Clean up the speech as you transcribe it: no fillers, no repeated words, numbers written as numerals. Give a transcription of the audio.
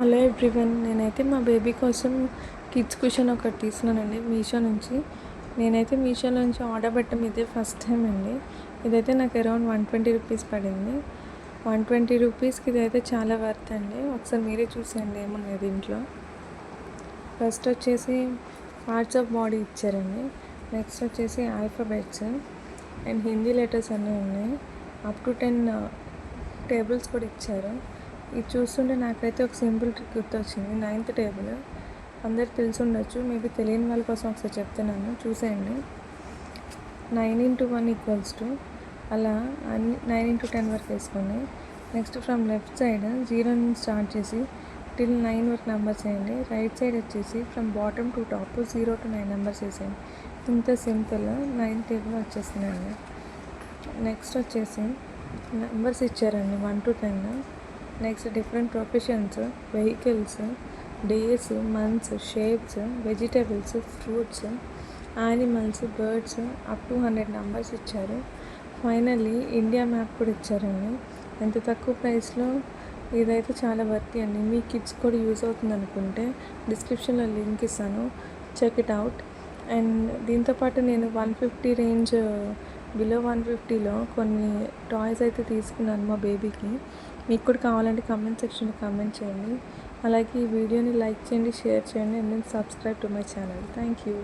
Hello everyone, నేనైతే మా baby కోసం కిడ్స్ కుషన్ ఒకటి తీసుకున్నానండి మీషో నుంచి. నేనైతే మీషో నుంచి ఆర్డర్ పెట్టడం ఇదే ఫస్ట్ టైం అండి. ఇదైతే నాకు అరౌండ్ 120 రూపీస్ పడింది. 120 రూపీస్కి ఇదైతే చాలా వర్త్ అండి. ఒకసారి మీరే చూసేయండి ఏమున్నాయి దీంట్లో. ఫస్ట్ వచ్చేసి పార్ట్స్ ఆఫ్ బాడీ ఇచ్చారండి. నెక్స్ట్ వచ్చేసి ఆల్ఫాబెట్స్ అండ్ హిందీ లెటర్స్ అన్నీ ఉన్నాయి. అప్ టు 10 టేబుల్స్ కూడా ఇచ్చారు. ఇది చూస్తుంటే నాకైతే ఒక సింపుల్ ట్రిక్ గుర్తొచ్చింది. 9th టేబుల్ అందరికి తెలిసి ఉండొచ్చు, మేబీ తెలియని వాళ్ళ కోసం ఒకసారి చెప్తున్నాను, చూసేయండి. 9 × 1 = 2, అలా 9 × 10 వరకు వేసుకోండి. నెక్స్ట్ ఫ్రమ్ లెఫ్ట్ సైడ్ 0 నుంచి స్టార్ట్ చేసి టిల్ 9 వరకు నెంబర్స్ వేయండి. రైట్ సైడ్ వచ్చేసి from bottom to top 0 to 9 numbers వేసేయండి. ఇంత సింపుల్ 9th టేబుల్ వచ్చేసిందండి. నెక్స్ట్ వచ్చేసి నెంబర్స్ ఇచ్చారండి 1 to 10. Next different professions, vehicles, days, months, shapes, vegetables, fruits, animals, birds, up to 100 numbers ఇచ్చారు. ఫైనల్లీ ఇండియా మ్యాప్ కూడా ఇచ్చారండి. ఎంత తక్కువ ప్రైస్లో ఇదైతే చాలా వర్తీ అండి. మీ కిడ్స్ కూడా యూజ్ అవుతుంది అనుకుంటే డిస్క్రిప్షన్లో లింక్ ఇస్తాను, చెక్ ఇట్ అవుట్. అండ్ దీంతోపాటు నేను 150 రేంజ్, బిలో 150లో కొన్ని టాయ్స్ అయితే తీసుకున్నాను మా బేబీకి. మీకు కూడా కావాలంటే కామెంట్ సెక్షన్లో కామెంట్ చేయండి. అలాగే ఈ వీడియోని లైక్ చేయండి, షేర్ చేయండి and subscribe to my channel. Thank you.